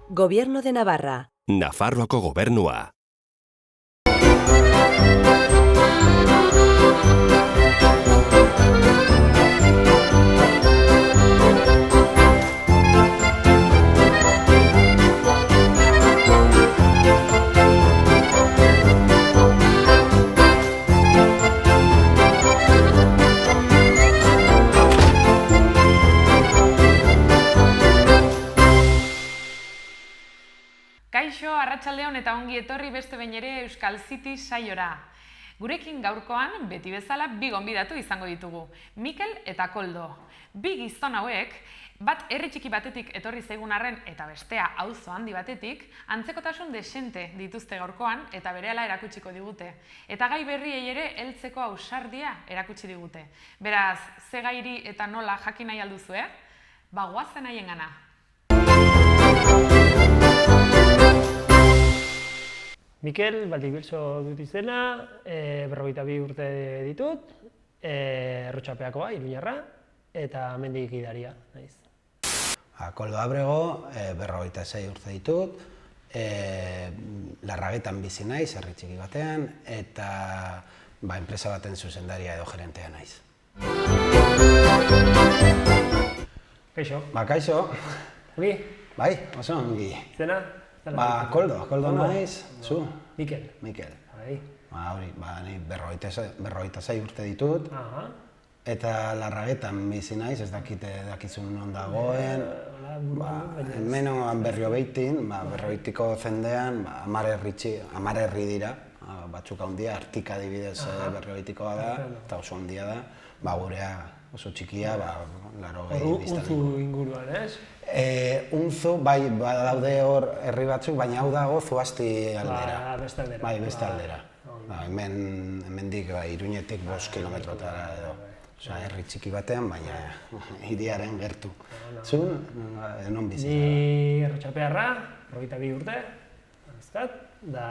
Gobierno de Navarra. Nafarroako gobernua. Kaixo, arratsaldeon eta ongi etorri beste behin ere Euskal City saiora. Gurekin gaurkoan, beti bezala, bi gonbidatu izango ditugu, Mikel eta Koldo. Bi gizon hauek, bat herri txiki batetik etorri zaigun arren eta bestea auzo handi batetik, antzekotasun desente dituzte gaurkoan eta berehala erakutsiko digute. Eta gai berriei ere heltzeko ausardia erakutsi digute. Beraz, ze gairi eta nola jakin nahi alduzue? Goazen haiengana. Mikel, Valdibilso dut izena, 42 urte ditut, Errotxapeakoa, Iruñarra, eta mendik gidaria, naiz. Koldo Abrego, 46 urte ditut, Larragetan bizi naiz, herri txiki batean, eta enpresa baten zuzendaria edo gerentea naiz. Kaixo. Kaixo. Ongi? Bai, oso ongi. Zena? Koldo naiz, zu? Mikel. Mikel. Bai. Ni 46 urte ditut, eta Larragetan bizi naiz, ez dakizun non dagoen. Hemen Berriobeitin, Berriobeitiko zendean, 10 herri dira, batzuk handia, Artika adibidez Berriobeitikoa da, eta oso handia da, gurea oso txikia, 80 biztanle. Unzu inguruan, ez? Unzu, badaude hor herri batzuk, baina hau dago Zuasti aldera. Beste aldera. Bai, beste aldera. Hemendik Iruñetik 5 kilometrotara edo. Osa, herri txiki batean, baina hiriaren gertu. Zu, non bizi? Ni Errotxapearra, 42 urte, azkat, da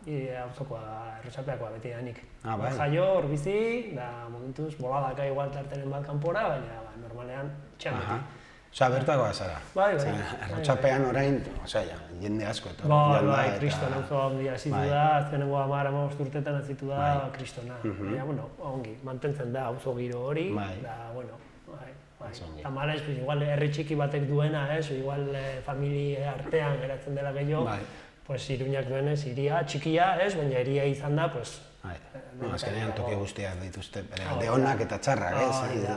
Errotxapeakoa beti da nik. Jaio, hor bizi, da momentuz boladaka igual tartenen bat kanpora, baina normalean txean beti. Osa, bertakoa zara? Bai. Errotxapean orain, jende asko eta. Bai, kriston auzo handia hazitu da, azkenengo 10-15 urtetan hazitu da kristona. Baina, ongi, mantentzen da auzo giro hori, da, bai. Tamalez, igual herri txiki batek duena, igual familia artean geratzen dela gehiago, Iruñak duenez, hiria txikia, baina hiria izan da, azkenean toki guztiak dituzte, alde onak eta txarrak,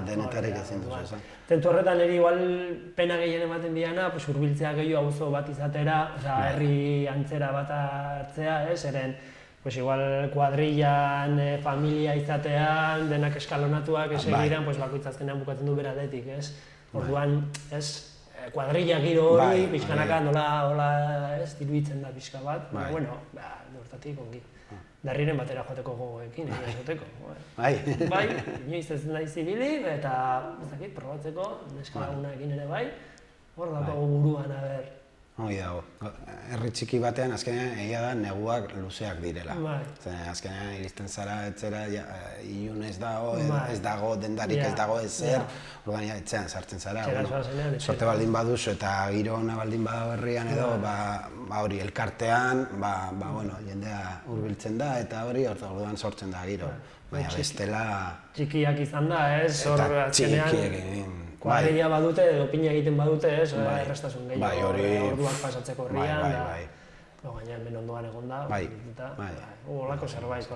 denetarik ezin duzu esan. Tentu horretan eri igual pena gehien ematen diana, hurbiltzea gehiago auzo bat izatera, herri antzera bat hartzea, eren igual kuadrillan, familia izatean, denak eskalonatuak egiran, bakoitza azkenean bukatzen du beradetik, orduan, kuadrilla giro hori, pixkanaka nola diruitzen da pixka bat, hortatik ongi. Darriren batera joateko gogoekin, esoteko. Bai, inoiz ez nahi zibili, eta ez dakit, probatzeko, neska lagunarekin ere bai, hor dago buruan, Hoi dago, herri txiki batean azkenean egia da neguak luzeak direla. Azkenean iristen zara etzera, ilun ez dago, dendarik ez dago ezer, orduan etxean sartzen zara. Sorte baldin baduzu eta giro ona baldin badago herrian edo, hori elkartean, jendea hurbiltzen da eta hori orduan sortzen da giro. Baina bestela... Txikiak izan da, hor azkenean... Kuadrilla badute, edo pina egiten badute, errestasun gehiago, orduak pasatzeko herrian, gaina hemen ondoan egon da, holako zerbait,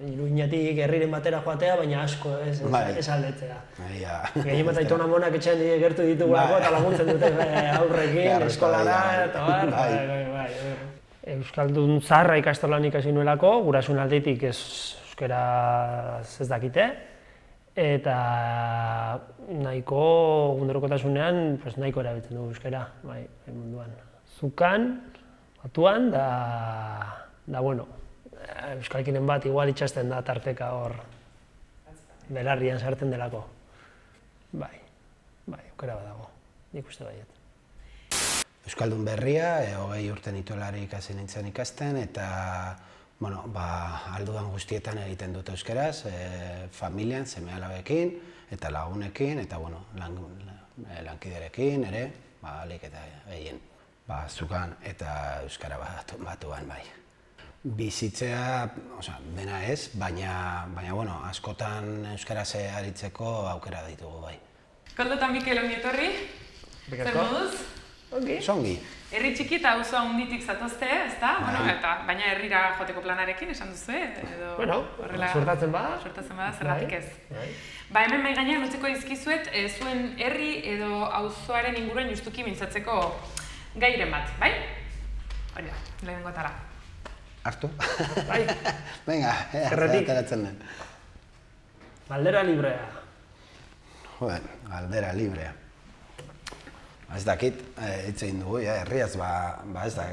Iruñetik herriren batera joatea, baina asko ez aldetzea. Gehien bat aitona monak etxean gertu ditugulako eta laguntzen dute aurrekin, eskolara, eta bai. Euskaldun zaharra ikastolan ikasi nuelako, gurasun aldetik euskaraz ez dakite, eta nahiko gunderokotasunean nahiko erabiltzen dugu euskara, bai, munduan. Zukan, batuan, da euskalkinen bat igual itxasten da tarteka hor belarrian sartzen delako. Bai, aukera bat dago, nik uste baiet. Euskaldun berria, 20 urte nituelarik hasi nintzen ikasten, eta aldudan guztietan egiten dut euskaraz, familian, seme-alabekin, eta lagunekin, eta lankiderekin ere, alik eta gehien, zukan eta euskara batuan bai. Bizitzea, dena ez, baina, askotan euskaraz aritzeko aukera ditugu bai. Koldo eta Mikel ongi etorri, zer moduz? Zongi. Herri txiki eta auzo handitik zatozte, ezta? Baina herrira joteko planarekin esan duzu, Bueno, suertatzen bada. Suertatzen bada, zergatik ez. Hemen mai gainean utziko dizkizuet, zuen herri edo auzoaren inguruan justuki mintzatzeko gairen bat, bai? Hori da, lehenengotara. Hartu? Bai. Venga, ateratzen den. Galdera librea. Galdera librea. Ez dakit, hitz egin dugu, herriaz, ez da.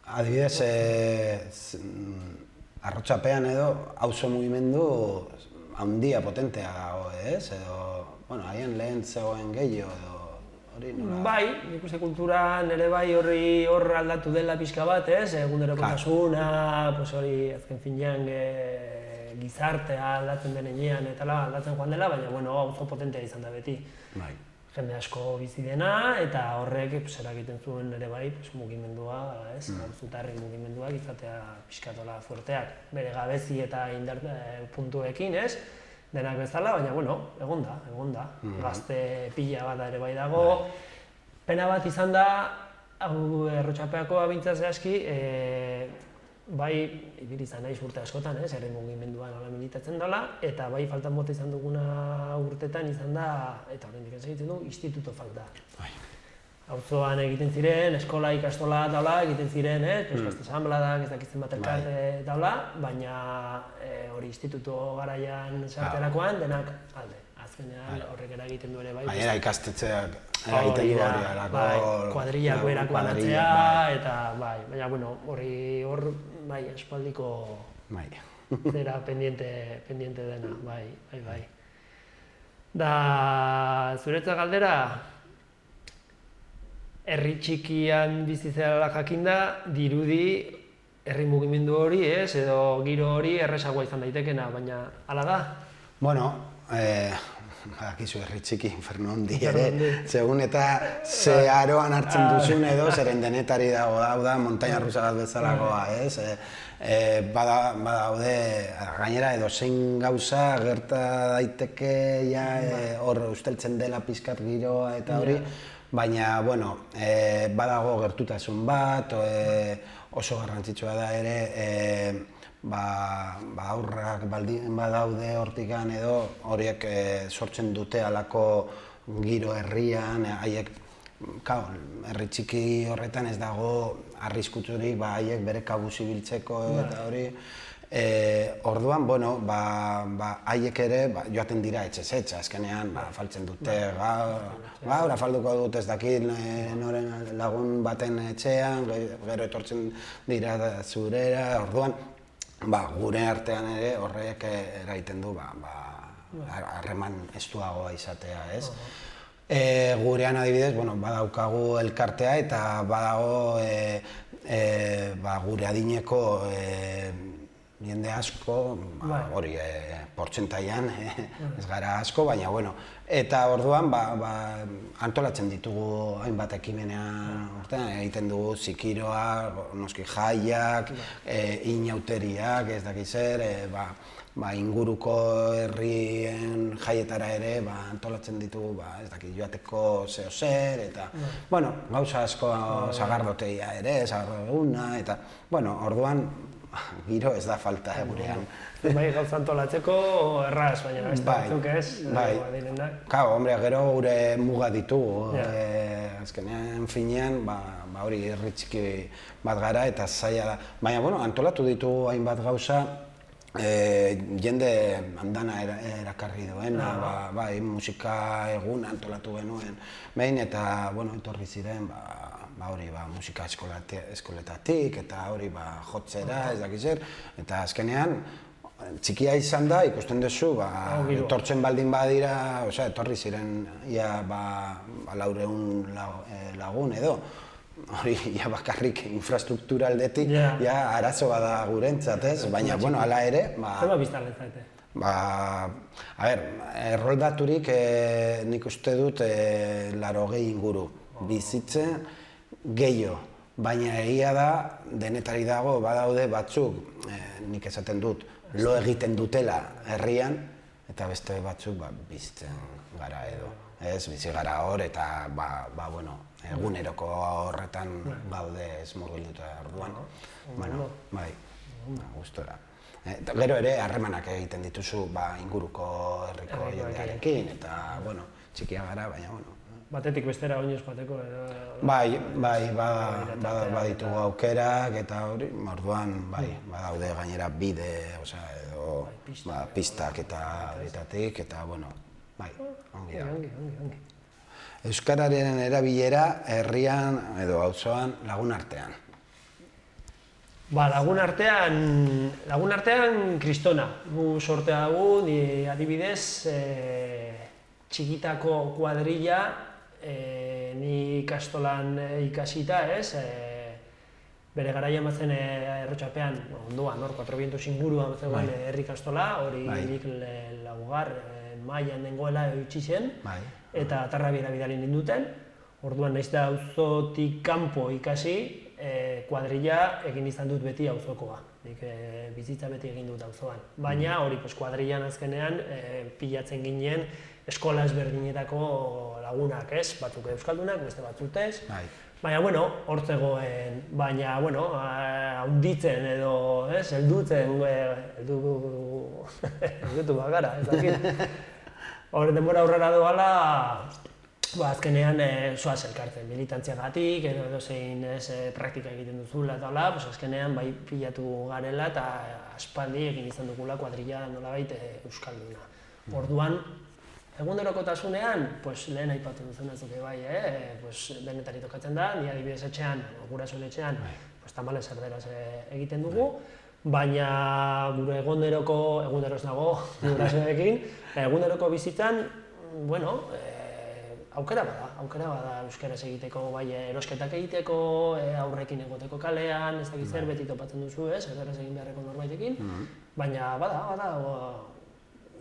Adibidez, Arrotxapean edo auzo mugimendu handia potentea dago, ez? Edo, haien lehen zegoen gehiago edo hori nola? Bai, nik uste kulturan ere bai hor aldatu dela pixka bat, ez? Egunerokotasuna, hori azken finean gizartea aldatzen denean eta aldatzen joan dela, baina auzo potentea izan da beti. Jende asko bizi dena eta horrek eragiten zuen ere bai mugimendua, auzotarren mugimendua izatea pixkatola fuerteak. Bere gabezi eta indar puntuekin, ez? Denak bezala, baina egon da. Gazte pila bat ere bai dago. Pena bat izan da, hau Arrotxapeako abintza zehazki, bai, ibili izan naiz urte askotan, herri mugimenduan nola militatzen dela, eta bai faltan bota izan duguna urtetan izan da, eta oraindik ez egiten du, instituto falta. Auzoan egiten ziren, eskola ikastola daula egiten ziren, euskazte asanbladak, ez dakitzen bat elkarte daula, baina hori instituto garaian sarterakoan denak alde. Azkenean horrek eragiten du ere bai. Baina ikastetxeak eragiten du hori alako... Kuadrillak berak banatzea, eta bai, baina hor espaldiko zera pendiente dena, bai. Da, zuretzat galdera, herri txikian bizi zela jakinda, dirudi herri mugimendu hori, edo giro hori errezagoa izan daitekena, baina hala da? Badakizu herri txiki inferno handi ere, segun eta ze aroan hartzen duzun edo, zeren denetari dago da, montaña rusa bat bezalakoa, ez? Badaude, gainera edo zein gauza gerta daiteke hor usteltzen dela pizkat giroa eta hori, baina, badago gertutasun bat, oso garrantzitsua da ere, aurrak baldin badaude hortikan edo horiek sortzen dute halako giro herrian, haiek, herri txiki horretan ez dago arriskutsurik haiek bere kabuz ibiltzeko eta hori. Orduan, haiek ere joaten dira etxez, azkenean faltzen dute gaur, afalduko dut ez dakit noren lagun baten etxean, gero etortzen dira zurera, orduan, gure artean ere horrek eragiten du harreman estuagoa izatea, ez? Gurean adibidez, badaukagu elkartea eta badago gure adineko jende asko, hori portzentaian, ez gara asko, baina eta orduan antolatzen ditugu hainbat ekimenean urtean, egiten dugu zikiroak, noski jaiak, inauteriak, ez dakiz zer, inguruko herrien jaietara ere antolatzen ditugu, ez dakit joateko zeo zer, eta gauza asko sagardoteia ere, sagardoguna, eta orduan giro ez da falta gurean. Gauza antolatzeko erraz, baina ez batzuk ez, direnak. Gero gure muga ditugu, azkenean finean, hori herri txiki bat gara eta zaila da. Baina, antolatu ditugu hainbat gauza, jende andana erakarri duena, musika egun antolatu genuen behin, eta etorri ziren, musika eskoletatik eta hori jotzera, ez dakiz zer, eta azkenean txikia izan da, ikusten duzu, etortzen baldin badira, etorri ziren ia 400 lagun edo, hori bakarrik infrastruktura aldetik arazo bada gurentzat, ez? Baina, hala ere... Zer biztan lezaite? erroldaturik nik uste dut 80 inguru bizitzen gehiago, baina egia da, denetari dago, badaude batzuk, nik esaten dut, lo egiten dutela herrian, eta beste batzuk bizitzen gara edo. Ez, bizi gara hor, eta eguneroko horretan baude ez murgilduta orduan. Bai, gustora. Gero ere, harremanak egiten dituzu inguruko herriko jendearekin, eta, txikia gara, baina, Batetik bestera oinez joateko edo... Bai, baditugu aukerak, eta hori, orduan, badaude gainera bide, edo pistak eta horitatik, eta, ongi da. Euskararen erabilera herrian edo auzoan lagun artean. Lagun artean kristona. Gu sortea dugu, ni adibidez, txikitako kuadrilla, ni ikastolan ikasita, bere garaian bazen Errotxapean, ondoan, 400 inguruan zegoen herri ikastola, hori nik laugar mailan nengoela eutxi zen, eta Atarrabiera bidali ninduten. Orduan naiz da auzotik kanpo ikasi, kuadrilla egin izan dut beti auzokoa. Nik bizitza beti egin dut auzoan. Baina hori kuadrillan azkenean pilatzen ginen eskola ezberdinetako lagunak, ez? Batzuk euskaldunak, beste batzuk ez. Baina, hor zegoen, baina, haunditzen edo, ez? Heldutzen, heldutu bagara, ez dakit. Hor denbora aurrera doala, azkenean zoaz elkartzen, militantziagatik edo edozein praktika egiten duzula eta hola, azkenean bai pilatu garela eta aspaldi egin izan dugula kuadrilla nolabait euskalduna. Orduan, egunerokotasunean, lehen aipatu duzuna zuke bai, denetari tokatzen da, ni adibidez etxean, gurasoen etxean, tamales erderaz egiten dugu, baina gure eguneroz nago gurasoekin, eguneroko bizitzan, aukera bada euskaraz egiteko, bai erosketak egiteko, aurrekin egoteko kalean, ez dakit zer beti topatzen duzu, erderaz egin beharreko norbaitekin, baina bada,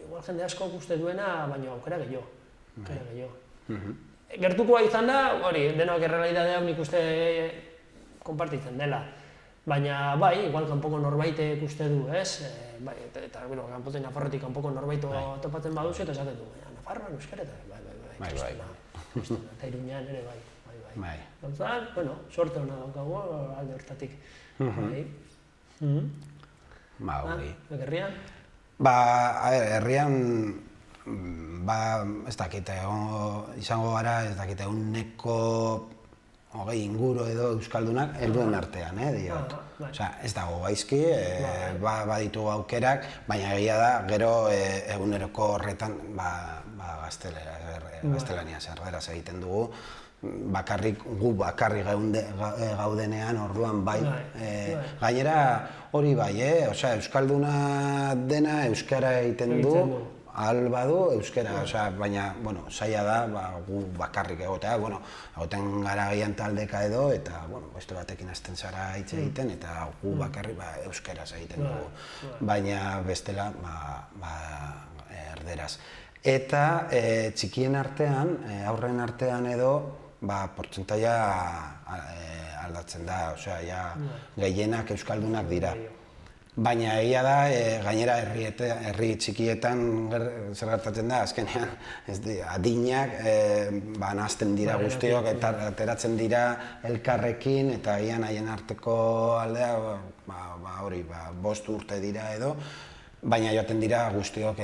igual jende asko uste duena, baina aukera gehiago. Gertukoa izan da, hori, denok errealitateak nik uste konpartitzen dela. Baina bai, igual kanpoko norbaitek uste du, ez? Eta, kanpotik Nafarrotik kanpoko norbait topatzen baduzu eta esaten du, Nafarroan euskara eta eta Iruñean ere bai. Gontzan, sorte hona daukagu alde hortatik. Hori. Herrian? Herrian, ez dakite, izango gara, ez dakite, 20 inguru edo euskaldunak helduen artean, diot. Ez dago gaizki, baditugu aukerak, baina egia da, gero eguneroko horretan gaztelaniaz erderaz egiten dugu, gu bakarrik gaudenean orduan bai. Gainera hori bai, euskalduna dena euskara egiten du, ahal badu euskara, baina zaila da gu bakarrik egotea, egoten gara gehian taldeka edo, eta beste batekin hasten zara hitz egiten, eta gu bakarrik euskaraz egiten dugu, baina bestela erderaz. Eta txikien artean, aurren artean edo, portzentaia aldatzen da, gehienak euskaldunak dira. Baina egia da, gainera herri txikietan zer gertatzen da, azkenean adinak nahazten dira guztiok eta ateratzen dira elkarrekin eta egian haien arteko aldea, hori, 5 urte dira edo, baina joaten dira guztiok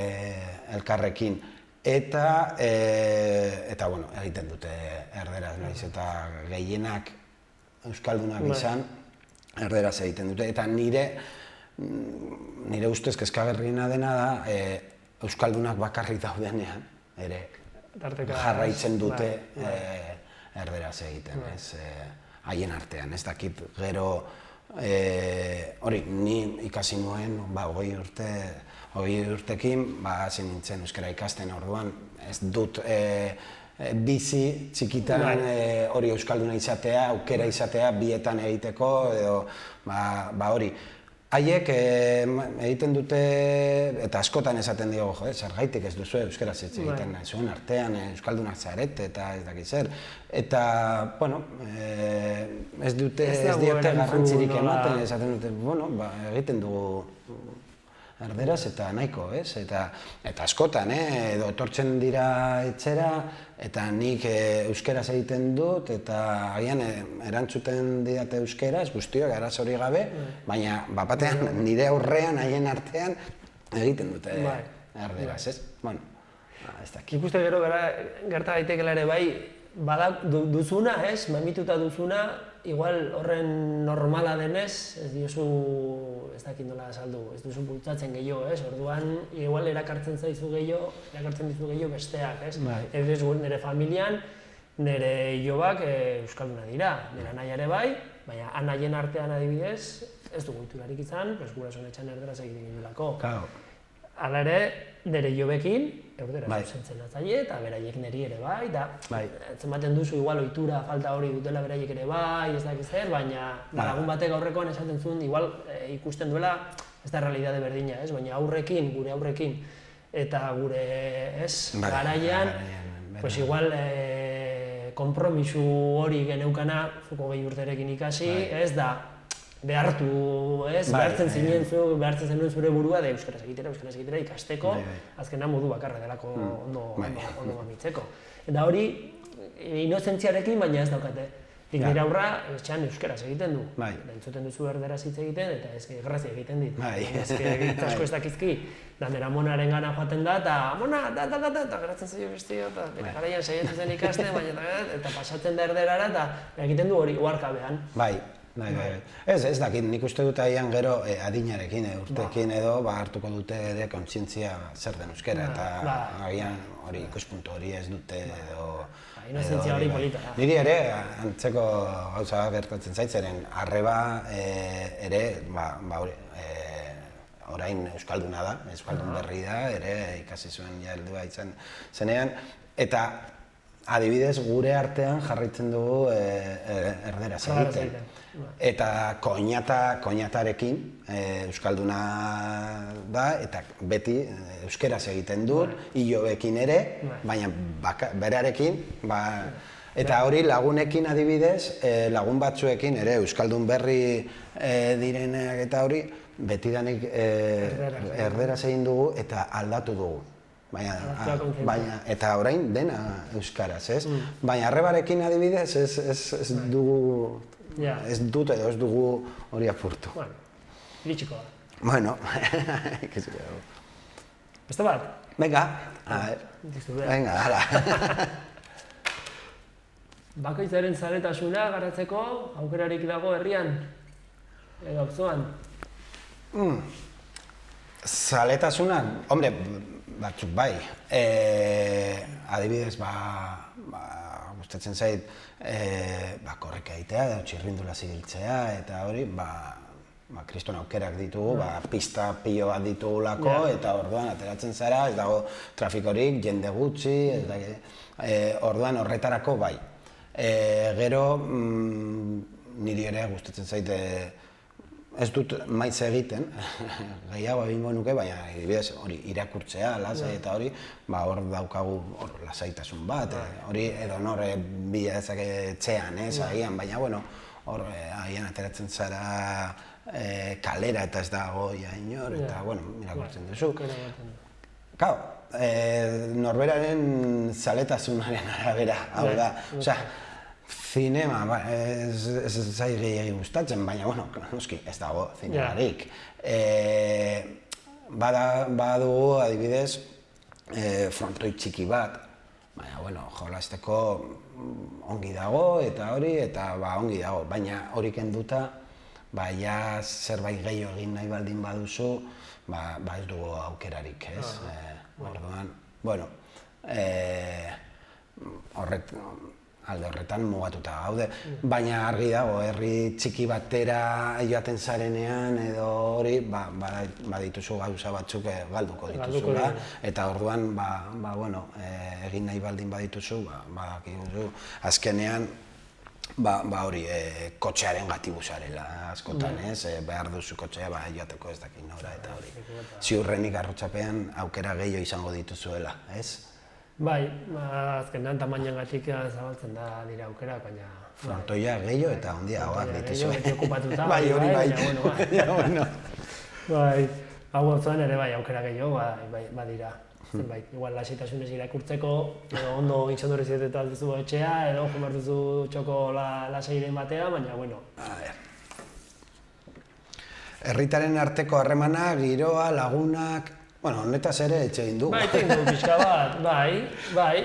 elkarrekin. Eta, egiten dute erderaz, naiz, eta gehienak euskaldunak izan, erderaz egiten dute. Eta nire ustez kezkagarriena dena da, euskaldunak bakarrik daudenean, ere jarraitzen dute erderaz egiten, haien artean. Ez dakit gero, hori, ni ikasi nuen, 20 urtekin, hasi nintzen euskara ikasten orduan, ez dut bizi txikitan hori euskalduna izatea, aukera izatea, bietan egiteko, edo hori. Haiek egiten dute, eta askotan esaten diogu, zergaitik ez duzu euskaraz hitz egiten, zuen artean euskaldunak zarete eta ez dakit zer. Eta, bueno, ez diote garrantzirik ematen, esaten dute, bueno, egiten dugu erderaz eta nahiko, ez? Eta askotan, edo etortzen dira etxera, eta nik euskaraz egiten dut, eta agian erantzuten didate euskaraz, guztiok araz hori gabe, baina bapatean nire aurrean, haien artean, egiten dute erderaz, ez? Bueno, ez dakit. Ikuste gero gerta daitekela ere bai, duzuna, ez? Mamituta duzuna, igual horren normala denez, ez diozu, ez dakit nola azaldu, ez duzu bultzatzen gehiago, ez? Orduan, igual erakartzen dizu gehiago besteak, ez? Ez nire familian, nire ilobak euskalduna dira, nire anaia ere bai, baina anaien artean adibidez, ez dugu iturarik izan, gurasoen etxean erderaz egiten gindulako. Hala ere, nire ilobekin, erderaz zuzentzen atzaile, eta beraiek niri ere bai, eta zenbaten duzu igual ohitura falta hori dutela beraiek ere bai, ez dakiz zer, baina lagun batek aurrekoan esaten zuen, igual ikusten duela, ez da realidade berdina, ez? Baina aurrekin, gure aurrekin, eta gure garaian, pues igual konpromisu hori geneukana, zuko 20 urterekin ikasi, ez da, behartzen zenuen zure burua da euskaraz egitera ikasteko, azkenean modu bakarra delako ondo mamitzeko. Eta hori, inozentziarekin, baina ez daukate. Nire aurra, etxean euskaraz egiten du. Entzuten duzu erderaz hitz egiten, eta ezke grazia egiten dit. Ezke asko ez dakizki, da nera monaren gana joaten da, eta mona, eta geratzen zaio bestio, eta bere garaian saiatu zen ikasten, eta pasatzen da erderara, eta egiten du hori uharkabean. Ez dakit, nik uste dut agian gero adinarekin, urteekin edo hartuko dute kontzientzia zer den euskara, eta agian hori ikuspuntu hori ez dute edo... Inozentzia hori polita. Niri ere, antzeko gauza gertatzen zaitzaren, arreba ere, orain euskalduna da, euskaldun berri da, ere ikasi zuen heldua izan zenean, eta adibidez gure artean jarraitzen dugu erderaz egiten. Eta koinatarekin euskalduna da, eta beti euskeraz egiten dut, ilobekin ere, baina berarekin, eta hori lagunekin adibidez, lagun batzuekin ere euskaldun berri direnak eta hori, betidanik erderaz egin dugu eta aldatu dugu. Eta orain dena euskaraz, ez? Baina arrebarekin adibidez ez dugu... Ez dut edo ez dugu hori apurtu. Bueno, iritsiko da. Bueno, ikasiko dugu. Beste bat? Venga, a ver. Venga, hala. Bakoitzaren zaletasuna garatzeko aukerarik dago herrian? Edo auzoan? Zaletasuna, hombre, batzuk bai. Adibidez, gustatzen zait, korrika egitea, txirrindula zibiltzea, eta hori, kriston aukerak ditugu, pista pilo bat ditugulako, eta orduan ateratzen zara, ez dago trafikorik, jende gutxi, orduan horretarako bai. Gero, niri ere gustatzen zait, ez dut maiz egiten, gehiago egingo nuke, baina hori irakurtzea, lasai eta hori, hor daukagu lasaitasun bat, hori edo nore bila dezake etxean, agian, baina hor agian ateratzen zara kalera eta ez dago inor, eta irakurtzen duzu. Kau, norberaren zaletasunaren arabera, hau da, zinema, ez zai gehiagi gustatzen, baina, noski, ez dago zinemarik. Badugu, adibidez, frontoi txiki bat, baina, jolasteko ongi dago, eta hori, eta ongi dago, baina hori kenduta, zerbait gehiago egin nahi baldin baduzu, ez dugu aukerarik, ez? Orduan, alde horretan mugatuta gaude, baina argi dago, herri txiki batera joaten zarenean edo hori, badituzu gauza batzuk galduko dituzula, eta orduan, egin nahi baldin badituzu, badakizu, azkenean hori, kotxearen gati buzarela askotan, behar duzu kotxea, joateko ez dakit nora eta hori. Ziurrenik Arrotxapean aukera gehiago izango dituzuela, ez? Bai, azkenean tamainagatik zabaltzen da dira aukera, baina... Frontoia gehiago eta handiagoak dituzue. Beti okupatuta, bai, hori bai. Bai, hau gozoen ere bai aukera gehiago badira. Zenbait, igual lasitasunez irakurtzeko, edo ondo itxondorri zietetu alduzu etxea, edo jomar duzu txoko lasairen batea, baina, bueno. Herritaren arteko harremana, giroa, lagunak... Bueno, honetaz ere etxe egin dugu. Bai, etxe egin dugu pixka bat, bai.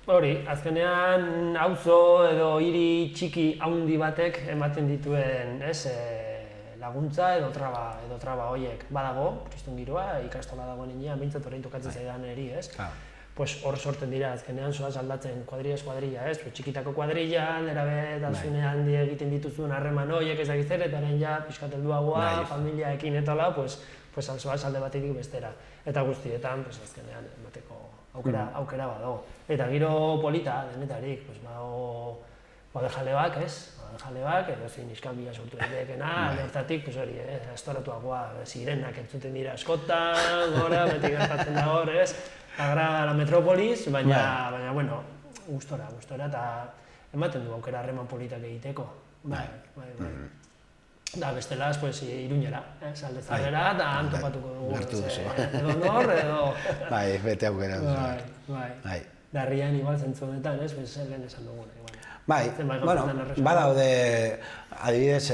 Hori, azkenean auzo edo hiri txiki haundi batek ematen dituen, laguntza edo traba horiek badago, kriston giroa, ikastola dagoen inean, bintzat horrein tokatzen zaidan eri, Pues hor sorten dira, azkenean zoaz aldatzen kuadrilla, txikitako kuadrilla, nerabe dalzune handi egiten dituzuen harreman horiek ez dakiz ere, eta eren ja pixkatelduagoa, familiaekin eta la, pues zoaz alde batetik bestera. Eta guztietan, azkenean, emateko aukera badago. Eta giro polita, denetarik, bade jalebak, jalebak, edo zein iskanbila sortu edekena, hortatik, hori, estoratuagoa, zirenak entzuten dira askotan, gora, beti gertatzen da hor, agra la metropolis, baina, bueno, gustora, eta ematen du aukera harreman politak egiteko. Bai. Da, bestelaz, Iruñera, Alde Zaharrera, eta antopatuko dugu, edo nor, edo... Bai, bete aukera duzu. Bai. Darrian, igual, zentzu honetan, lehen esan duguna, igual. Bai, bueno, badaude, adibidez,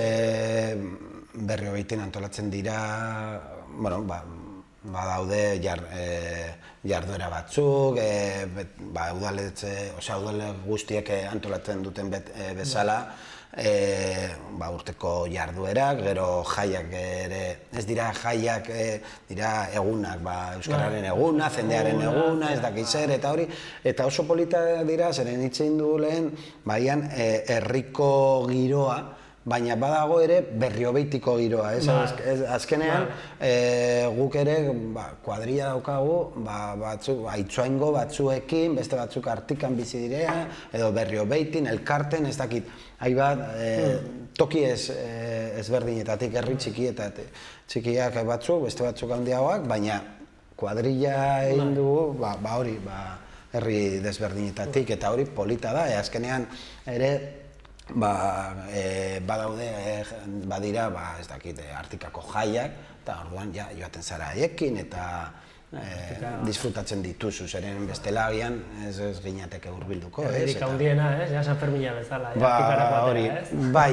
Berriobeitin antolatzen dira, bueno, badaude jarduera batzuk, udale guztiek antolatzen duten bezala, urteko jarduerak, gero jaiak ere, ez dira jaiak, dira egunak, Euskararen eguna, jendearen eguna, ez dakiz zer, eta hori, eta oso polita dira, zeren hitzein du lehen, baian herriko giroa, baina badago ere Berriobeitiko giroa, azkenean guk ere kuadrilla daukagu, Aitzoaingo batzuekin, beste batzuk Artikan bizi direa, edo Berriobeitin, Elkarten, ez dakit, toki ezberdinetatik, herri txikiak batzuk, beste batzuk handiagoak, baina kuadrilla egin dugu, hori, herri desberdinetatik, eta hori polita da, azkenean ere, badaude, badira, ez dakit, Artikako jaiak, eta orduan joaten zara haiekin, eta disfrutatzen dituzu, zeren bestela agian ez ginateke hurbilduko, ez? Herririk handiena, ja San Fermina bezala, Artikarako atera, ez? Bai,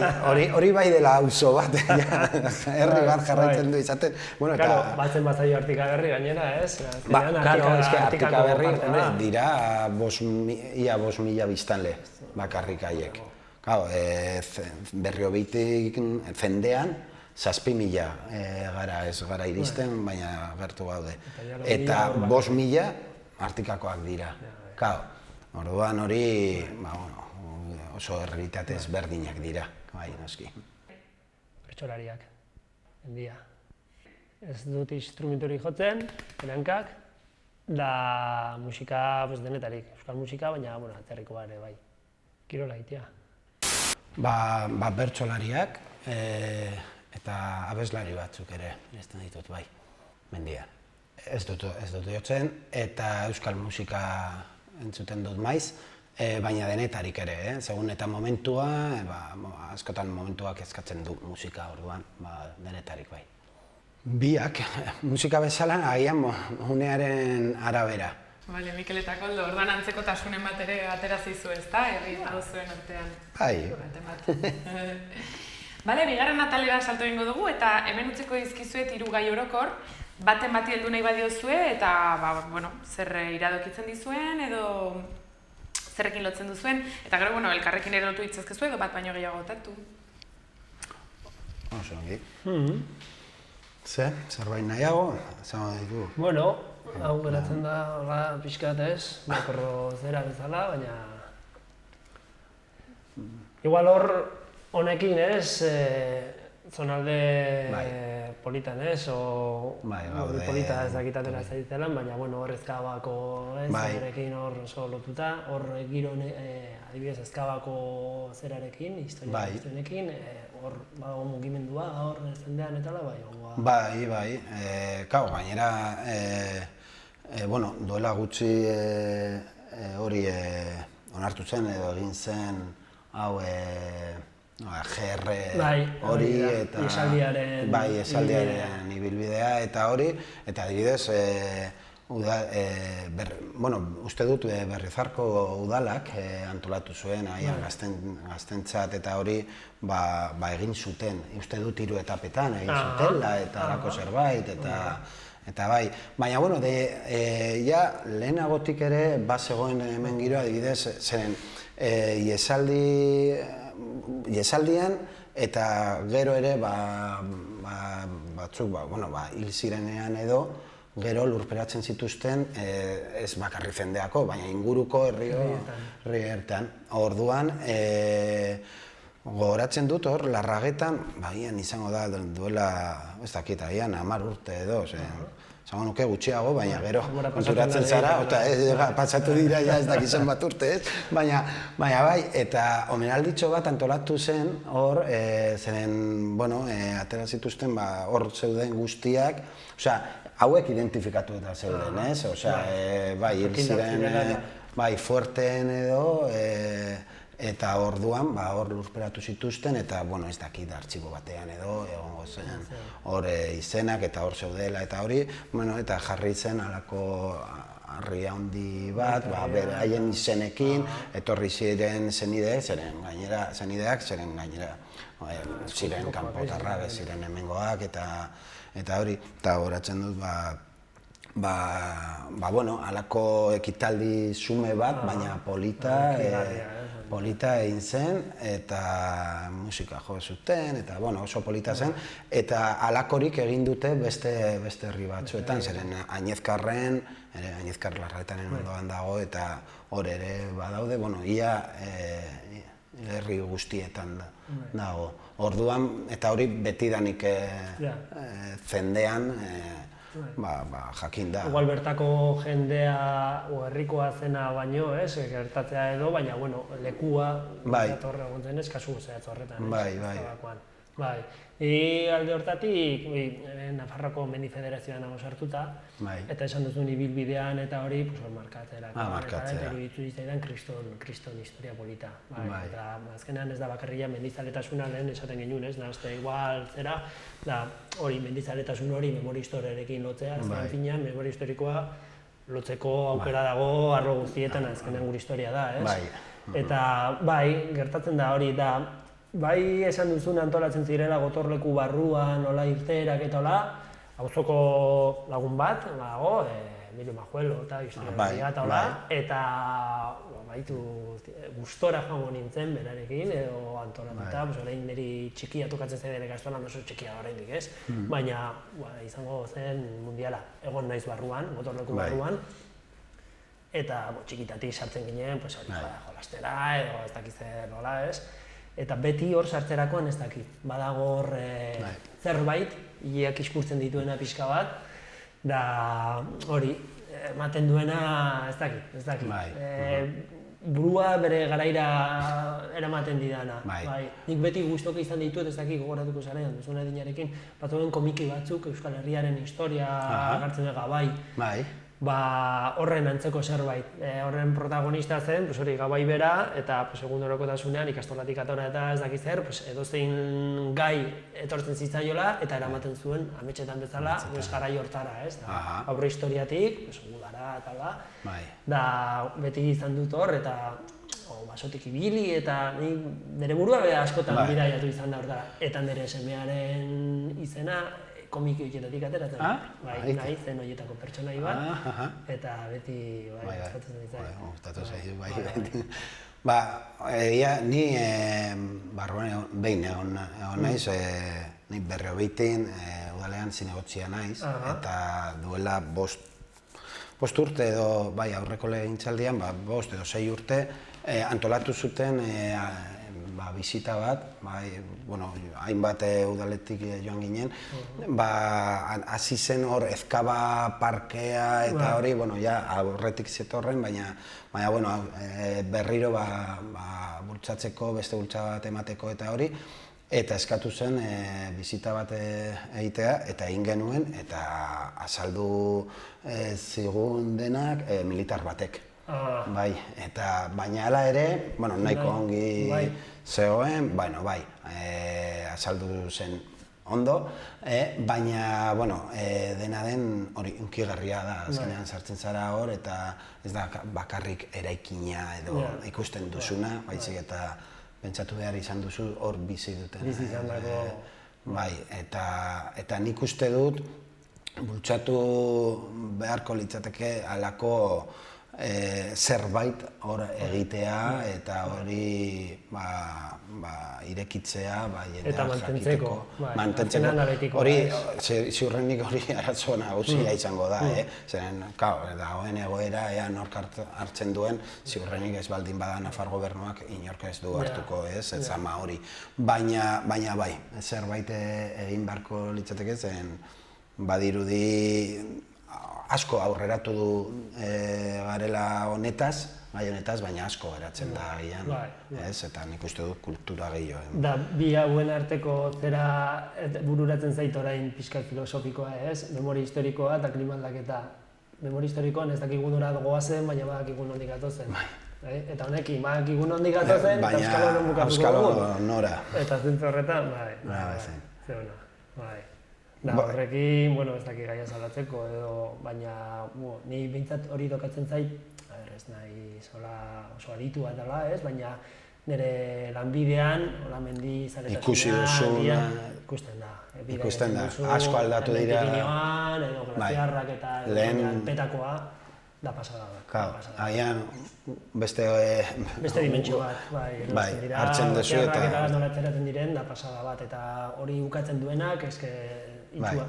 hori bai dela auzo bat, herri bat jarraitzen du izaten. Claro, batzen bazaio Artika berri gainera, ez? Claro, Artika berri dira ia 5.000 biztanle bakarrik haiek. Berriobeitik jendean, 7.000 gara ez gara iristen, baina gertu gaude. Eta 5.000 Artikakoak dira. Orduan hori oso errealitate ezberdinak dira, bai, noski. Bertsolariak, hendia. Ez dut instrumenturik jotzen, erankak, da musika denetarik, euskal musika, baina atzerriko bare bai. Kirola egitea. Bertsolariak eta abeslari batzuk ere, nesten ditut bai, mendia. Ez dut jotzen eta euskal musika entzuten dut maiz, baina denetarik ere, segun eta momentua, askotan momentuak eskatzen du musika orduan, denetarik bai. Biak, musika bezala, agian unearen arabera. Bale, Mikel eta Koldo, orduan antzekotasunen bat ere atera zizu, ezta? Egin aduzuen artean. Bai. Bale, bigarren atalera salto egingo dugu, eta hemen utziko dizkizuet 3 gai orokor, baten bati heldu nahi badiozue, eta, zer iradokitzen dizuen, edo zerrekin lotzen duzuen, eta gero, elkarrekin ere lotu ditzazkezu, edo bat baino gehiago otatu. Oso ongi. Zerbait nahiago, zango ditu. Hau geratzen da pixkat ez, bakorro zera bezala, baina... Igual hor honekin ez, zonalde politan ez, polita ez dakitatera zaitzelan, baina hor Ezkabako zerarekin hor oso lotuta, hor giro adibidez Ezkabako zerarekin, historiarekin, hor badago mugimendua, hor zendean etala, Bai, gainera, duela gutxi hori onartu zen edo egin zen hau GR hori eta esaldiaren ibilbidea eta hori, eta adibidez, uste dut Berrizarko udalak antolatu zuen gaztentzat eta hori egin zuten, uste dut 3 etapetan egin zutela eta alako zerbait eta bai, baina lehenagotik ere bazegoen hemen giro adibidez zeren Iesaldian eta gero ere batzuk hil zirenean edo gero lurperatzen zituzten ez bakarri zendeako, baina inguruko herrietan. Orduan, gogoratzen dut hor, Larragetan, ian izango da duela, ez dakit, 10 urte edo, zango nuke gutxiago, baina gero konturatzen zara, pasatu dira ez dakizen bat urte ez, baina bai, eta omenalditxo bat antolatu zen hor, zeren, atera zituzten hor zeuden guztiak, hauek identifikatu eta zeuden, ez? Hil ziren, fuerteen edo, eta orduan, hor lurperatu zituzten, eta, ez dakit artxibo batean edo, egongo zen, hor izenak eta hor zeudela eta hori, eta jarri zen halako harri handi bat, haien izenekin, etorri ziren zenideak, zeren gainera, ziren kanpotarrak, ziren hemengoak, eta hori, eta horatzen dut, halako ekitaldi xume bat, baina polita egin zen, eta musika jo zuten, eta oso polita zen, eta halakorik egin dute beste herri batzuetan, zeren Añezkarren, Añezkar Larraetanen ondoan dago, eta hor ere badaude, ia herri guztietan dago. Orduan, eta hori betidanik zendean jakin da. Igual bertako jendea herrikoa zena baino, gertatzea edo, baina lekua zatorre egon zen ez, kasu zehatzorretan. Bai. Alde hortatik, Nafarroko Mendi Federazioan nago sartuta, eta esan duzun ibilbidean eta hori markatzera. Eta iruditu izaidan kriston historia polita. Eta azkenean ez da bakarria mendizaletasuna lehen esaten genuen, ez? Nahazte igual zera, hori mendizaletasun hori memoria historiarekin lotzea, azken finean memoria historikoa lotzeko aukera dago arlo guztietan azkenean gure historia da, ez? Eta gertatzen da hori da, bai esan duzun antolatzen zirela gotorleku barruan, nola irteerak eta hola, auzoko lagun bat, Emilio Majuelo eta historia eta hola, eta gustora joango nintzen berarekin edo antolatuta, orain niri txikia tokatzen zaidere Gastolan oso txikia oraindik ez, baina izango zen mundiala, egon naiz barruan, gotorleku barruan, eta txikitatik sartzen ginen, jolastera edo ez dakiz zer nola ez, eta beti hor sartzerakoan ez dakit, badago hor zerbait, hileak iskurtzen dituena pixka bat, da hori, ematen duena ez dakit. Burua bere garaira eramaten didana. Nik beti gustoka izan ditut ez dakit gogoratuko zarean, duzuna dinarekin, batzuen komiki batzuk Euskal Herriaren historia agertzen dugu, horren antzeko zerbait. Horren protagonista zen, hori Gabai bera, eta egundorokotasunean ikastolatik atona eta ez dakit zer, edozein gai etortzen zitzaiola eta eramaten zuen ametxetan bezala garai hortara, ez? Aurre historiatik, udara eta da, beti izan dut hor, eta basotik ibili, eta nire burua askotan bidaiatu izan da hortara. Eta nire semearen izena, komiki horietatik ateratzen. Nahi zen horietako pertsonai bat, eta beti gustatzen ditzak. Gustatu zaizu, ni barruan behin egon naiz, ni Berriobeitin udalean zinegotzia naiz, eta duela 5 urte edo, aurreko legintzaldian, 5 edo 6 urte antolatu zuten bisita bat, hainbat udaletik joan ginen, hasi zen hor Ezkaba parkea eta hori, aurretik zetorren, baina berriro bultzatzeko, beste bultza bat emateko eta hori, eta eskatu zen bisita bat egitea, eta egin genuen, eta azaldu zigun denak militar batek. Baina hala ere, nahiko ongi zegoen, azaldu zen ondo, baina dena den hori unkigarria da, azkenean sartzen zara hor, eta ez da bakarrik eraikina edo ikusten duzuna, baizik eta pentsatu behar izan duzu hor bizi duten. Bizi izan dago. Eta nik uste dut bultzatu beharko litzateke halako zerbait hor egitea eta hori irekitzea eta mantentzeko. Hori, ziurrenik hori arazo nagusia izango da, zeren, dagoen egoera, nork hartzen duen, ziurrenik ez baldin bada Nafar gobernuak inork ez du hartuko, ez zama hori. Baina bai, zerbait egin beharko litzateke zen, badirudi asko aurreratu du garela honetaz, baina asko geratzen da agian, eta nik uste dut kultura gehiago. Da, bi hauen arteko zera bururatzen zait orain pixkat filosofikoa, ez? Memoria historikoa eta klima aldaketa. Memoria historikoan ez dakigu nora goazen, baina badakigu nondik gatozen. Eta honekin, badakigu nondik gatozen, eta euskalo non bukatuko dugu. Euskalo nora. Eta zentzu horretan, Da, horrekin, ez dakik gaia salatzeko edo, baina ni behintzat hori dokatzen zait, ez nahi oso aditu bat dela, ez, baina nire lanbidean, mendi zaretasunean, ikusten da. Ikusten da, asko aldatu dira. Edo glaziarrak eta petakoa, da pasada bat. Agian beste dimentsio bat, hartzen dezu eta... Glaziarrak nola atzeratzen diren, da pasada bat, eta hori ukatzen duenak,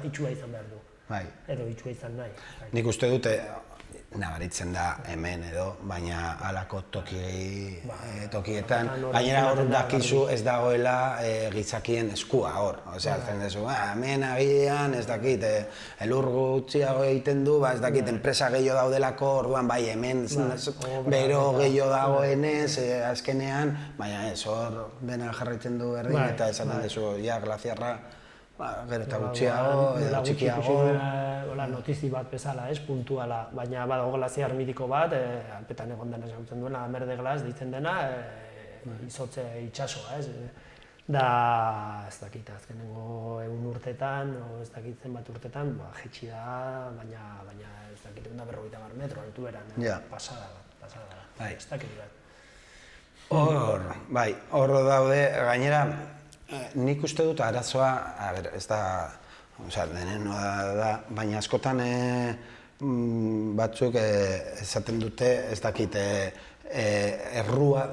itxua izan behar du. Edo itxua izan nahi. Nik uste dute, nabaritzen da hemen edo, baina halako tokietan, gainera hor dakizu ez dagoela gizakien eskua hor. Osea, zen dezu, hemen agian ez dakit, elur gutxiago egiten du, ez dakit, enpresa gehiago daudelako, orduan bai hemen bero gehiago dagoenez, azkenean, baina ez, hor dena jarraitzen du berdin, eta esaten dezu, glaziarra, gero eta gutxiago, edo txikiago. Notizi bat bezala, puntuala, baina badago glaziar mitiko bat, alpetan egon dena ezagutzen duena, Mer de Glace deitzen dena, izotze itxasoa, Da, ez dakit, azkenengo 100 urtetan, ez dakit zenbat urtetan, jetxi da, baina ez dakit 150 metro altueran, pasada bat, ez dakit bat. Hor daude, gainera, nik uste dut arazoa, ez da, denenoa da, baina askotan batzuk esaten dute, ez dakit, errua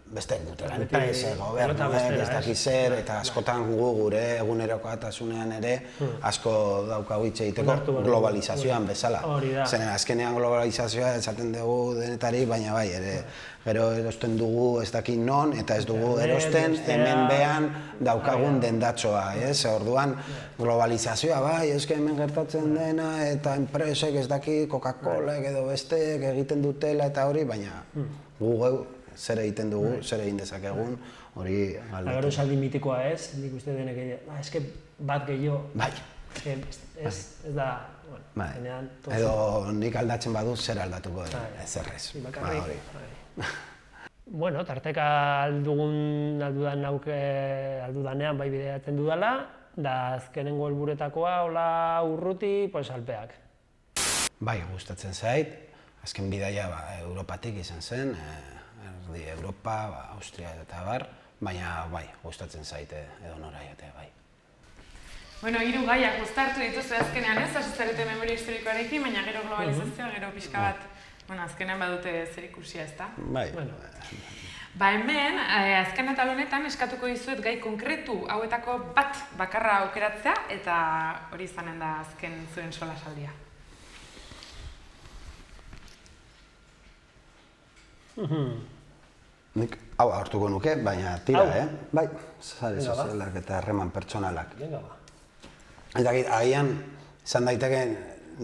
beste dutela, enpresa, gobernuek, ez dakit zer, eta askotan gure egunerokotasunean ere asko daukagu hitz egiteko globalizazioan bezala. Zeren azkenean globalizazioa esaten dugu denetari, baina bai, gero erosten dugu ez dakit non, eta ez dugu erosten hemen behan daukagun dendatxoa, ez? Orduan, globalizazioa bai, eske hemen gertatzen dena, eta enpresek ez dakit Coca-Cola edo bestek egiten dutela eta hori, baina gu zer egiten dugu, zer egin dezakegun, hori galdetu. Gero esaldi mitikoa ez, nik uste denek eske bat gehiago, ez da, zenean... Edo nik aldatzen badu, zer aldatuko ez errez. Bueno, tarteka aldudanean bai bideatzen dudala, da azkenengo helburetakoa, hola urruti, alpeak. Bai, gustatzen zait, azken bidaia Europatik izan zen, Europa, Austria eta bar, baina bai, gustatzen zaite edo nora joatea, bai. Bueno, 3 gaiak uztartu dituzu azkenean ez, hasi zarete memoria historikoarekin, baina gero globalizazioa, gero pixka bat, azkenean badute zer ikusia, ezta? Bai. Hemen, azken atal honetan eskatuko dizuet gai konkretu hauetako bat bakarra aukeratzea, eta hori izanen da azken zuen solasaldia. Nik hau hartuko nuke, baina tira, Bai, sare sozialak eta harreman pertsonalak. Venga, ba. Eta agian, izan daiteke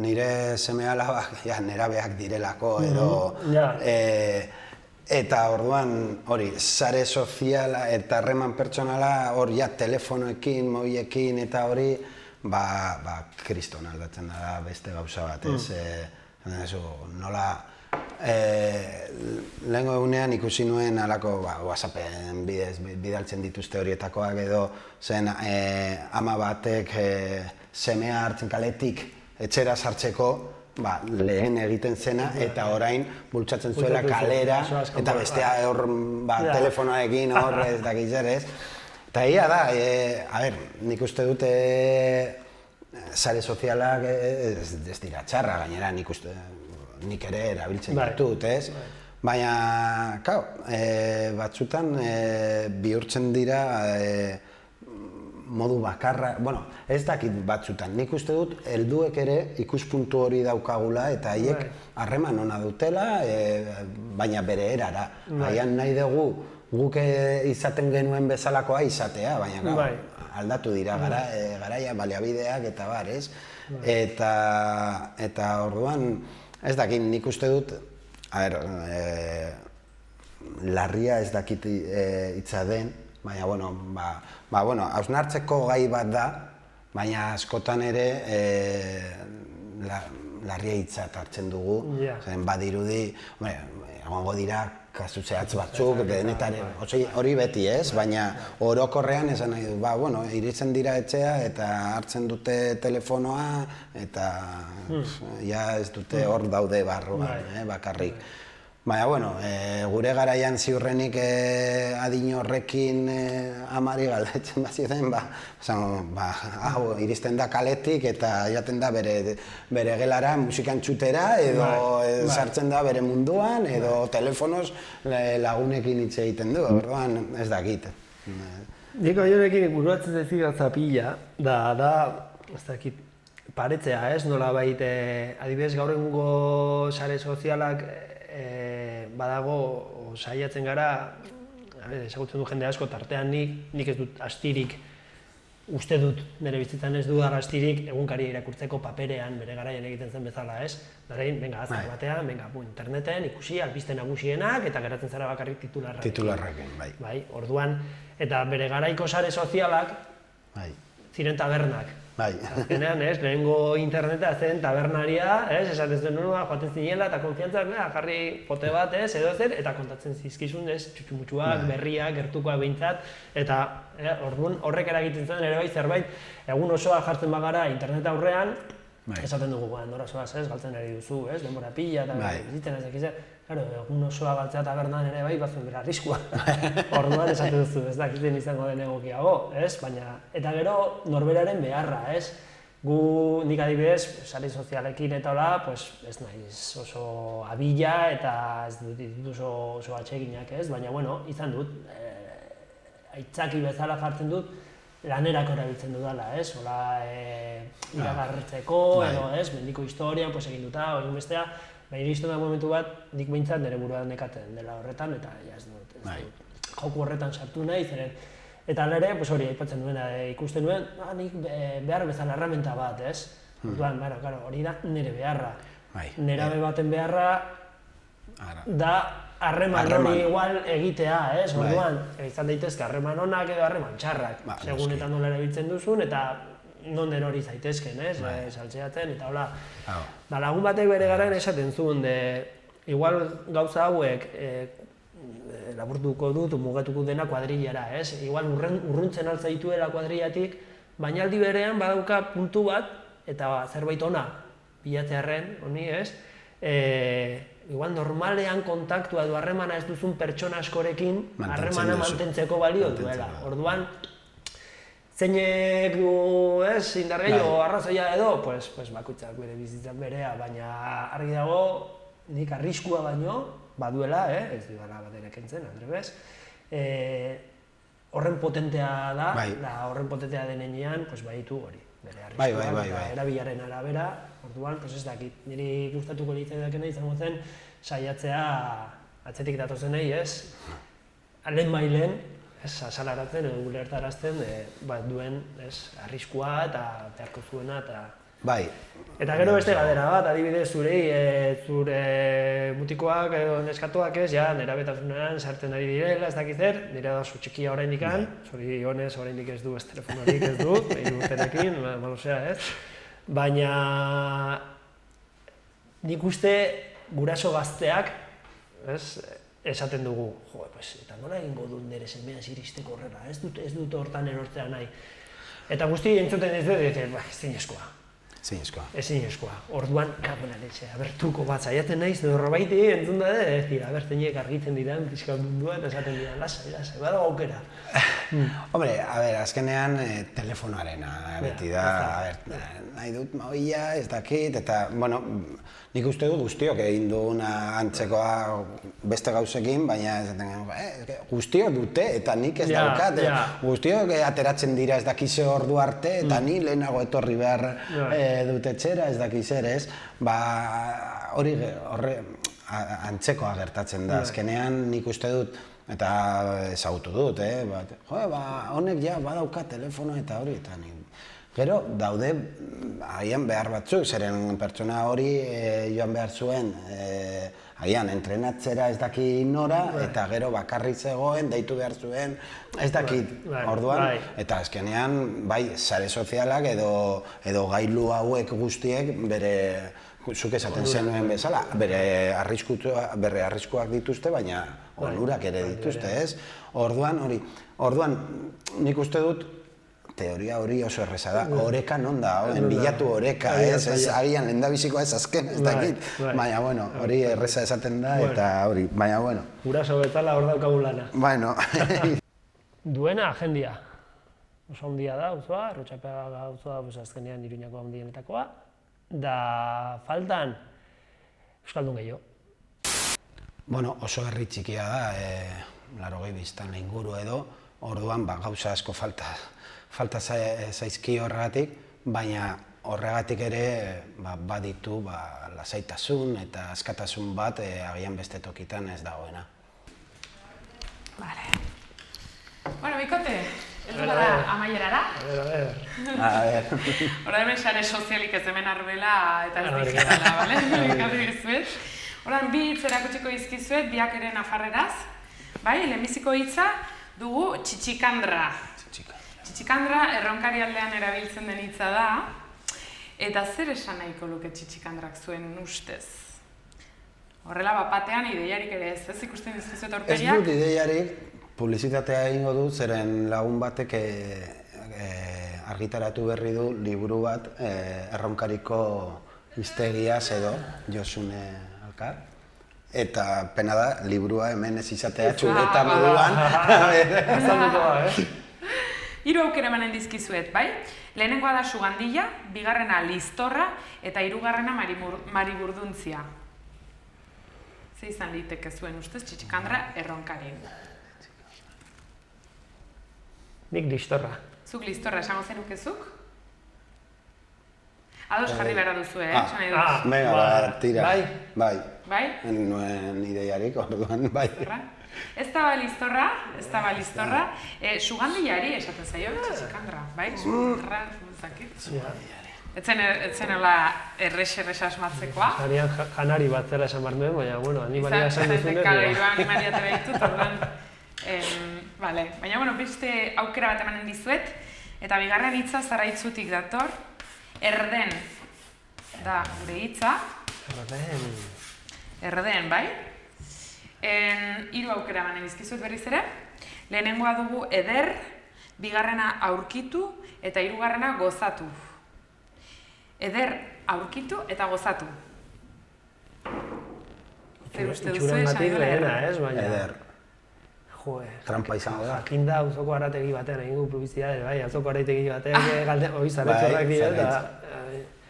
nire seme-alabak nerabeak direlako edo... Eta orduan, hori, sare soziala eta harreman pertsonala, hor telefonoekin, mobilekin eta hori, kriston aldatzen da beste gauza bat, ez? Nola... Lehengo egunean ikusi nuen alako WhatsAppen bidez bidaltzen dituzte horietakoak edo zen ama batek semea hartzen kaletik etxera sartzeko lehen egiten zena eta orain bultzatzen zuela kalera eta bestea hor telefonoekin hor ez dakiz ere ez. Eta egia da, nik uste dute sare sozialak ez dira txarra gainera nik ere erabiltzen ditut, ez? Baina, batzutan bihurtzen dira modu bakarra, ez dakit batzutan, nik uste dut helduek ere ikuspuntu hori daukagula eta haiek harreman ona dutela, baina bere erara. Haian nahi dugu guk izaten genuen bezalakoa izatea, baina aldatu dira garaia, baliabideak eta bar, ez? Eta orduan, ez dakit, nik uste dut, larria ez dakit hitza den, baina, hausnartzeko gai bat da, baina askotan ere larria hitzat hartzen dugu, badirudi, egongo dira kasu zehatz batzuk, hori beti ez, baina orokorrean esan nahi du, iritzen dira etxea eta hartzen dute telefonoa eta ez dute hor daude barruan, bakarrik. Baina, gure garaian ziurrenik adin horrekin amari galdetzen bazioten, hau iristen da kaletik eta jaten da bere gelara musikan txutera edo sartzen da bere munduan edo telefonoz lagunekin hitz egiten du, orduan ez dakit. Niko jonekin buruatzen ez zigatza pila, da, ez dakit, paretzea, ez? Nola baita, adibidez gaur egungo sare sozialak badago saiatzen gara, ezagutzen du jende asko, tartean nik ez dut astirik, uste dut nire bizitzan ez dudar astirik egunkari irakurtzeko paperean bere garaian egiten zen bezala, ez? Darein, azkar batean, interneten ikusi albiste nagusienak eta geratzen zara bakarrik titularrarekin. Titularrarekin, bai. Orduan, eta bere garaiko sare sozialak ziren tabernak. Azkenean, lehenengo interneta zen tabernaria, esaten zen nua, joaten zinela eta konfiantzak jarri pote bat, edo zer, eta kontatzen zizkizun, txutxumutxuak, berriak, gertukoak behintzat, eta orduan horrek eragiten zen ere bai zerbait, egun osoa jartzen bagara internet aurrean, esaten dugu, nora zoaz, galtzen ari duzu, denbora pila eta bizitzen ez dakiz, egun osoa galtzea tabernan ere bai, batzuen bera arriskua. Orduan esaten duzu, ez dakiten izango den egokiago, baina, eta gero norberaren beharra, gu nik adibidez, sare sozialekin eta hola, ez naiz oso abila eta ez dut oso atseginak, baina, izan dut, aitzaki bezala jartzen dut, lanerako erabiltzen dudala, hola iragartzeko, edo, mendiko historian, egin duta, egin bestea, baina iristen da momentu bat, nik behintzat nire buruan nekaten dela horretan, eta ez dut joku horretan sartu nahi, zeren. Eta alere, hori aipatzen duena, ikusten nuen, nik behar bezala herramienta bat, Orduan, hori da nire beharra. Nerabe baten beharra da harreman hori igual egitea, Orduan, izan daitezke harreman onak edo harreman txarrak, segun eta nola erabiltzen duzun, eta non den hori zaitezken, saltzeatzen, eta hola. Lagun batek bere garaian esaten zuen, igual gauza hauek laburtuko dut, mugatuko dena kuadrillara, igual urruntzen altzaituela kuadrillatik, baina aldi berean badauka puntu bat, eta zerbait ona bilatzearren, honi, igual normalean kontaktua edo harremana ez duzun pertsona askorekin harremana mantentzeko balio duela. Orduan, zeinek du, indar gehiago, arrazoia edo, bakoitzak bere bizitzan berea, baina argi dago, nik arriskua baino, baduela, ez dudala bat ere kentzen, andrebez, horren potentea da, horren potentea denean, baditu hori, bere arriskua, eta erabilaren arabera, orduan, ez dakit, niri gustatuko litzaiakena izango zen, saiatzea atzetik datozenei, lehen mailen, azalaratzen edo ulertarazten duen arriskua eta beharko zuena eta... Bai. Eta gero beste galdera bat, adibidez zure mutikoak edo neskatuak nerabetasunean sartzen ari direla, ez dakit zer, nire da oso txikia oraindik, zorionez oraindik ez du, telefonorik ez du, 3 urterekin, malosea ez. Baina nik uste guraso gazteak, esaten dugu, eta nola egingo dut nire semeaz iristeko horrela, ez dut hortan erortzea nahi. Eta guzti entzuten ez dut, zinezkoa. Ezinezkoa. Orduan, kapela letxe, truko bat zaiatzen naiz, norbaiti entzun da, ez dira, zeinek argitzen diran pixka munduan, esaten dira, lasai, badago aukera. Hombre, azkenean telefonoarena beti da, nahi dut mauila, ez dakit, eta, bueno, nik uste dut guztiok egin duguna antzekoa beste gauzekin, baina guztiok dute, eta nik ez daukat, guztiok ateratzen dira ez dakize ordu arte, eta ni lehenago etorri behar dute txera, ez dakizer ez, hori antzekoa gertatzen da, azkenean nik uste dut, eta ezagutu dut, honek ja badauka telefono eta hori, eta nik. Gero, daude, agian behar batzuk, zeren pertsona hori joan behar zuen, agian entrenatzera ez daki nora, eta gero bakarrik zegoen, deitu behar zuen, ez dakit orduan, eta azkenean, bai, sare sozialak edo gailu hauek guztiek bere, zuk esaten zenuen bezala, bere arriskuak dituzte, baina onurak ere dituzte, ez? Orduan, nik uste dut, teoria hori oso erreza da, oreka non da, bilatu oreka, agian lehendabizikoa ez azken, ez dakit, baina, bueno, hori erreza esaten da, eta hori, baina, bueno. Guraso bezala hor daukagu lana. Bueno. Duena agendia. Oso handia da, auzoa, Arrotxapega auzoa, azkenean Iruñako handienetakoa, da faltan euskaldun gehiago. Bueno, oso herri txikia da, 80 biztanle inguru edo, orduan gauza asko falta zaizki horregatik, baina horregatik ere baditu lasaitasun eta askatasun bat agian beste tokitan ez dagoena. Vale. Bueno, Bikote, ez gara amaierara? A ver. Hora hemen sare sozialik ez hemen arbela eta ez digitala, bale? Ekarri dizuet. Horan, bi hitz erakutsiko izkizuet, biak ere nafarreraz. Bai, lehenbiziko hitza dugu txitxikandra. Txitxikandra erronkari aldean erabiltzen den hitza da, eta zer esan nahiko luke txitxikandrak zuen ustez? Horrela bapatean ideiarik ere ez ikusten dizkizuet aurpegiak? Ez dut ideiarik, publizitatea egingo dut, zeren lagun batek argitaratu berri du liburu bat erronkariko hiztegiaz edo, Josune Alkar. Eta pena da, liburua hemen ez izatea txuleta moduan. Hiru aukera emanen dizkizuet, bai? Lehenengoa da sugandila, bigarrena listorra eta hirugarrena mariburduntzia. Ze izan liteke zuen ustez txitxikandra erronkarien? Nik listorra. Zuk listorra esango zenukezuk? Ados jarri behar duzue, Venga, tira. Bai. Bai? Nuen ideiarik, orduan, bai. Ez da listorra. Sugandilari esaten zaio, txitxikandra, bai? Sugandra, zakit. Etzen hola errex asmatzekoa. Janari bat zela esan behar nuen, baina, bueno, animalia esan duzunez. Animalia te behitut, orduan. Baina, bueno, beste aukera bat emanen dizuet, eta bigarren hitza zaraitzutik dator, erden da gure hitza. Erden, bai? Hiru aukera emanen dizkizuet berriz ere. Lehenengoa dugu eder, bigarrena aurkitu eta hirugarrena gozatu. Eder, aurkitu eta gozatu. Zer uste duzu esan lehena, ez, baina... Eder. Trampa izango da. Jakinda auzoko arategi batean egin gu publizitate, bai, auzoko arategi batean hori zaretxorrak dira eta...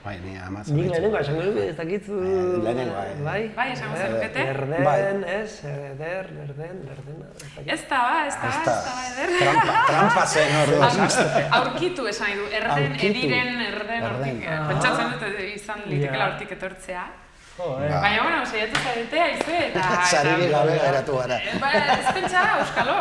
Bai, ni amaz. Nik lehenengoa, esango dugu ez dakitzu... Lehenengoa, bai, esango zenukete. Erden, ez, erden... Ez da, eder. Trampa zen hori. Aurkitu esan nahi du, erden, ediren, erden, hortik. Pentsatzen dut izan litekela hortik etortzea. Baina, bueno, saiatu zarete, aizue, eta... Saririk gabe geratu gara. Ez pentsa, euskalo.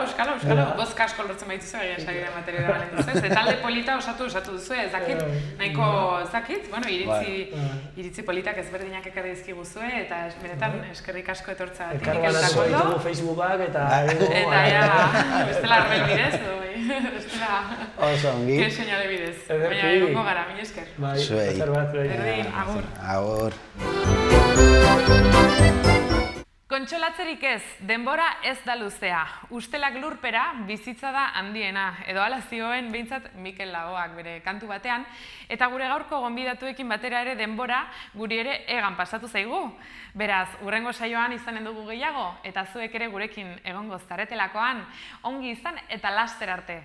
Bozka asko lortzen baituzu, egin sarira materiala galen duzu, ez talde polita osatu duzu, ez dakit, nahiko, ez dakit, bueno, iritzi politak ezberdinak ekarri dizkiguzue, eta benetan eskerrik asko etortza batik. Elkarbanako ditugu Facebookak eta... Eta, bestela arbel bidez, bestela... Oso ongi. Que señale bidez. Baina, egongo gara, mila esker. Zuei. Berdin, agur. Agur. Kontsolatzerik ez, denbora ez da luzea. Ustelak lurpera bizitza da handiena, edo hala zioen behintzat Mikel Laboak bere kantu batean, eta gure gaurko gonbidatuekin batera ere denbora guri ere egan pasatu zaigu. Beraz, hurrengo saioan izanen dugu gehiago, eta zuek ere gurekin egongo zaretelakoan, ongi izan eta laster arte.